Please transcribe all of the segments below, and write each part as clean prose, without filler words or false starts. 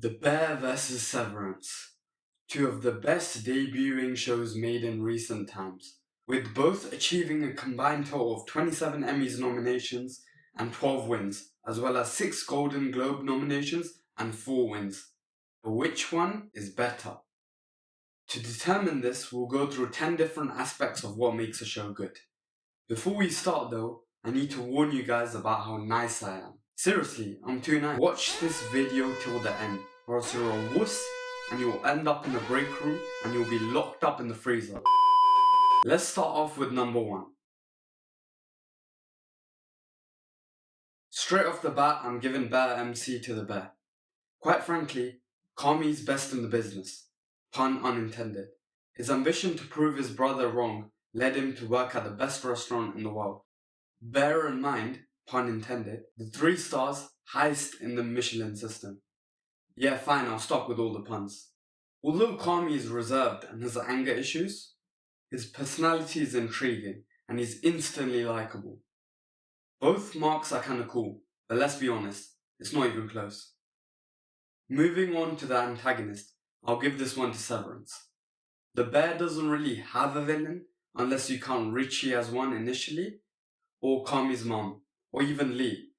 The Bear vs. Severance, two of the best debuting shows made in recent times, with both achieving a combined total of 27 Emmys nominations and 12 wins, as well as 6 Golden Globe nominations and 4 wins. But which one is better? To determine this, we'll go through 10 different aspects of what makes a show good. Before we start though, I need to warn you guys about how nice I am. Seriously, I'm too nice. Watch this video till the end, or else you're a wuss and you'll end up in the break room and you'll be locked up in the freezer. Let's start off with number 1. Straight off the bat, I'm giving Bear MC to the Bear. Quite frankly, Kami's best in the business. Pun unintended. His ambition to prove his brother wrong led him to work at the best restaurant in the world. Bear in mind, pun intended, the 3 stars, highest in the Michelin system. Yeah, fine, I'll stop with all the puns. Although Kami is reserved and has anger issues, his personality is intriguing and he's instantly likable. Both marks are kinda cool, but let's be honest, it's not even close. Moving on to the antagonist, I'll give this one to Severance. The Bear doesn't really have a villain, unless you count Richie as one initially, or Kami's mom, or even Lee,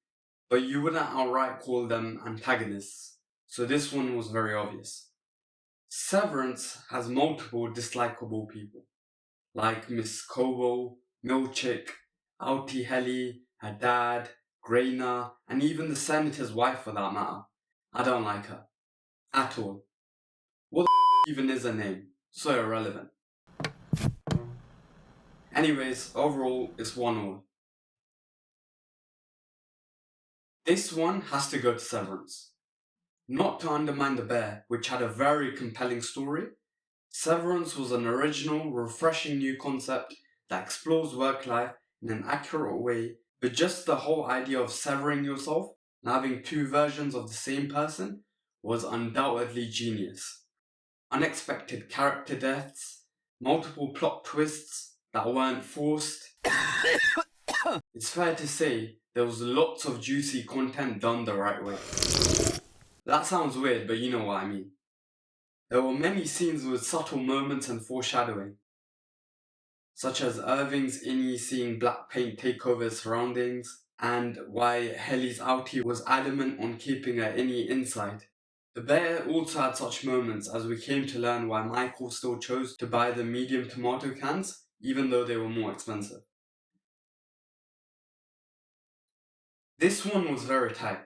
but you wouldn't outright call them antagonists, so this one was very obvious. Severance has multiple dislikable people, like Miss Kobo, Milchick, Auntie Helly, her dad, Grainer, and even the senator's wife for that matter. I don't like her. At all. What the even is her name? So irrelevant. Anyways, overall, it's 1-1. This one has to go to Severance. Not to undermine the Bear, which had a very compelling story, Severance was an original, refreshing new concept that explores work life in an accurate way, but just the whole idea of severing yourself and having 2 versions of the same person was undoubtedly genius. Unexpected character deaths, multiple plot twists that weren't forced. It's fair to say there was lots of juicy content done the right way. That sounds weird, but you know what I mean. There were many scenes with subtle moments and foreshadowing, such as Irving's innie seeing black paint take over his surroundings, and why Helly's outie was adamant on keeping her innie inside. The Bear also had such moments as we came to learn why Michael still chose to buy the medium tomato cans, even though they were more expensive. This one was very tight.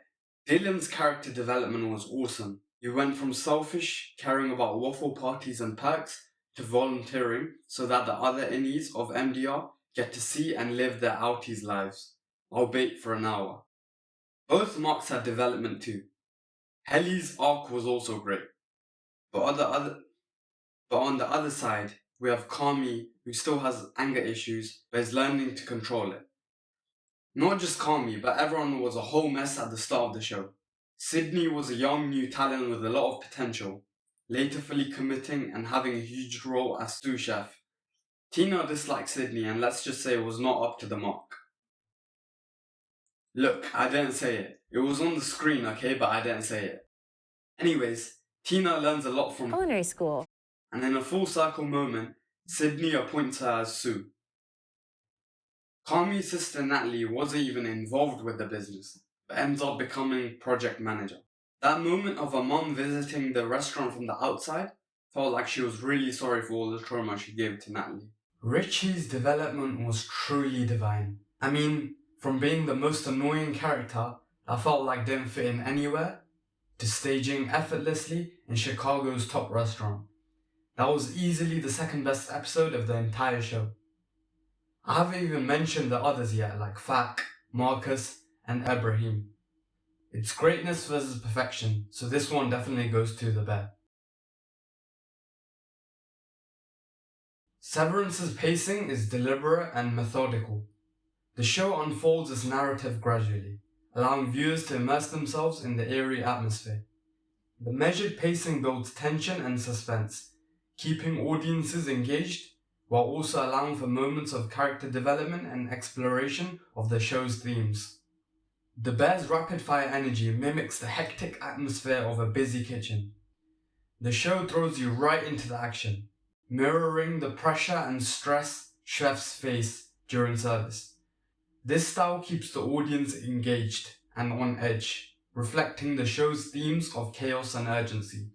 Dylan's character development was awesome. He went from selfish, caring about waffle parties and perks, to volunteering so that the other innies of MDR get to see and live their outies' lives, albeit for an hour. Both marks had development too. Helly's arc was also great. But on the other side, we have Kami, who still has anger issues, but is learning to control it. Not just Kami, but everyone was a whole mess at the start of the show. Sydney was a young new talent with a lot of potential, later fully committing and having a huge role as sous chef. Tina disliked Sydney and let's just say was not up to the mark. Look, I didn't say it. It was on the screen, okay, but I didn't say it. Anyways, Tina learns a lot from culinary school. And in a full circle moment, Sydney appoints her as Sue. Kami's sister Natalie wasn't even involved with the business, but ends up becoming project manager. That moment of her mom visiting the restaurant from the outside felt like she was really sorry for all the trauma she gave to Natalie. Richie's development was truly divine. I mean, from being the most annoying character that felt like didn't fit in anywhere, to staging effortlessly in Chicago's top restaurant. That was easily the second best episode of the entire show. I haven't even mentioned the others yet, like Fak, Marcus, and Ibrahim. It's greatness versus perfection, so this one definitely goes to the Bear. Severance's pacing is deliberate and methodical. The show unfolds its narrative gradually, allowing viewers to immerse themselves in the eerie atmosphere. The measured pacing builds tension and suspense, keeping audiences engaged while also allowing for moments of character development and exploration of the show's themes. The bear's rapid-fire energy mimics the hectic atmosphere of a busy kitchen. The show throws you right into the action, mirroring the pressure and stress chefs face during service. This style keeps the audience engaged and on edge, reflecting the show's themes of chaos and urgency.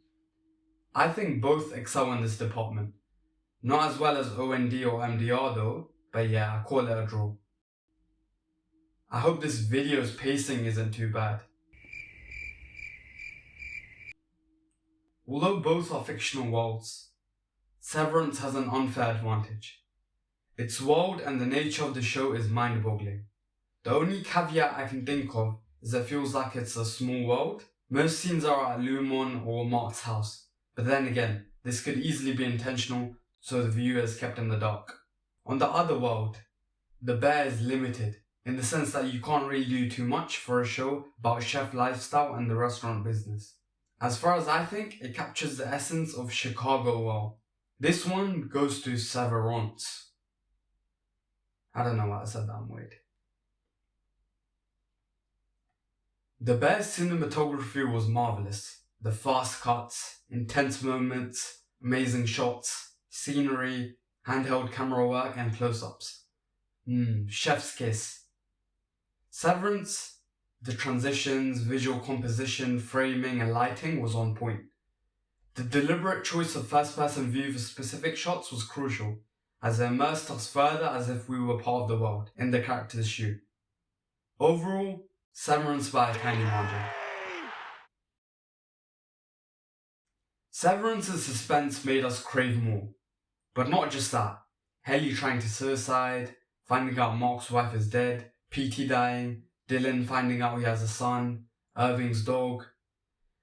I think both excel in this department. Not as well as OND or MDR though, but yeah, I call it a draw. I hope this video's pacing isn't too bad. Although both are fictional worlds, Severance has an unfair advantage. Its world and the nature of the show is mind-boggling. The only caveat I can think of is it feels like it's a small world. Most scenes are at Lumon or Mark's house, but then again, this could easily be intentional so the viewer is kept in the dark. On the other world, the bear is limited in the sense that you can't really do too much for a show about chef lifestyle and the restaurant business. As far as I think, it captures the essence of Chicago well. This one goes to severance. I don't know why I said that weird. The Bear's cinematography was marvelous. The fast cuts, intense moments, amazing shots, scenery, handheld camera work and close-ups. Chef's kiss. Severance, the transitions, visual composition, framing and lighting was on point. The deliberate choice of first-person view for specific shots was crucial, as it immersed us further as if we were part of the world in the character's shoe. Overall, Severance by a tiny margin. Severance's suspense made us crave more. But not just that. Helly trying to suicide, finding out Mark's wife is dead, Petey dying, Dylan finding out he has a son, Irving's dog.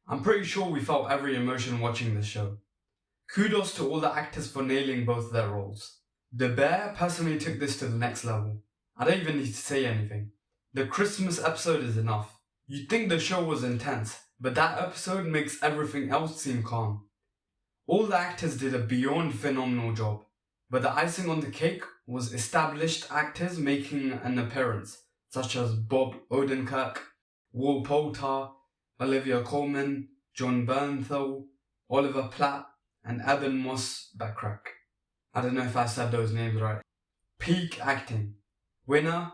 I'm pretty sure we felt every emotion watching this show. Kudos to all the actors for nailing both their roles. The Bear personally took this to the next level. I don't even need to say anything. The Christmas episode is enough. You'd think the show was intense, but that episode makes everything else seem calm. All the actors did a beyond phenomenal job, but the icing on the cake was established actors making an appearance, such as Bob Odenkirk, Will Poulter, Olivia Colman, John Bernthal, Oliver Platt, and Eben Moss Backrack. I don't know if I said those names right. Peak acting. Winner,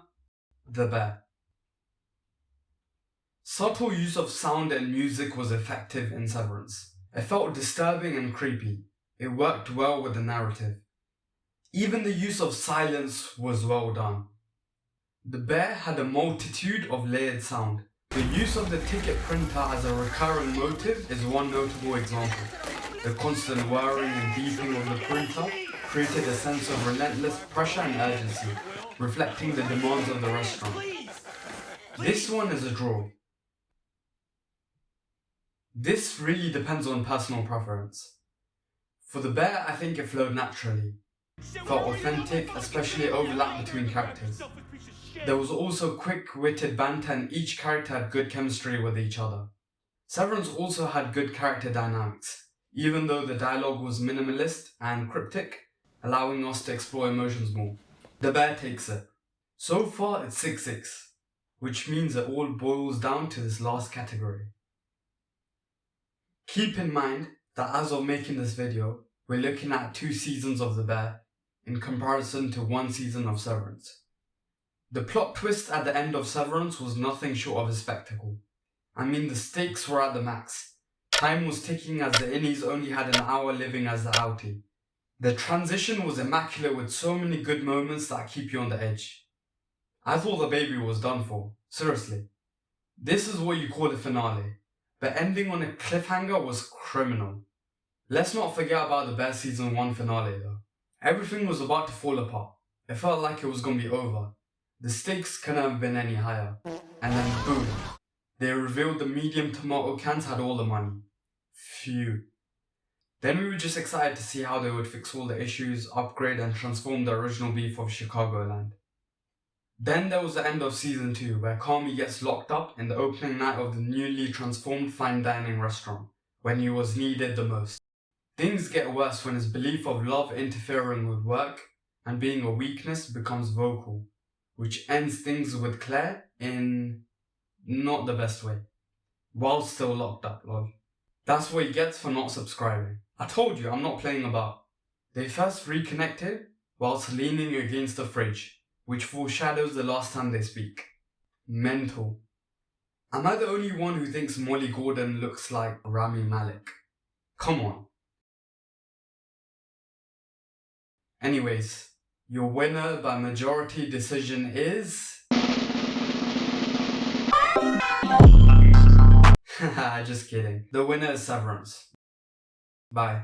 The Bear. Subtle use of sound and music was effective in Severance. It felt disturbing and creepy. It worked well with the narrative. Even the use of silence was well done. The Bear had a multitude of layered sound. The use of the ticket printer as a recurring motive is one notable example. The constant whirring and beeping of the printer created a sense of relentless pressure and urgency, reflecting the demands of the restaurant. This one is a draw. This really depends on personal preference. For The Bear, I think it flowed naturally. Felt authentic, especially overlap between characters. There was also quick-witted banter and each character had good chemistry with each other. Severance also had good character dynamics, even though the dialogue was minimalist and cryptic, allowing us to explore emotions more. The Bear takes it. So far it's 6-6, which means it all boils down to this last category. Keep in mind that as of making this video, we're looking at 2 seasons of The Bear in comparison to 1 season of Severance. The plot twist at the end of Severance was nothing short of a spectacle. I mean, the stakes were at the max. Time was ticking as the innies only had an hour living as the outie. The transition was immaculate with so many good moments that keep you on the edge. I thought the baby was done for, seriously. This is what you call a finale, but ending on a cliffhanger was criminal. Let's not forget about the Bear Season 1 finale though. Everything was about to fall apart. It felt like it was gonna be over. The stakes couldn't have been any higher. And then boom, they revealed the medium tomato cans had all the money. Phew. Then we were just excited to see how they would fix all the issues, upgrade and transform the original beef of Chicagoland. Then there was the end of Season 2 where Kami gets locked up in the opening night of the newly transformed fine dining restaurant, when he was needed the most. Things get worse when his belief of love interfering with work and being a weakness becomes vocal, which ends things with Claire in Not the best way. While still locked up, lol. That's what he gets for not subscribing. I told you, I'm not playing about. They first reconnected whilst leaning against the fridge, which foreshadows the last time they speak. Mental. Am I the only one who thinks Molly Gordon looks like Rami Malek? Come on. Anyways, your winner by majority decision is... Just kidding. The winner is Severance. Bye.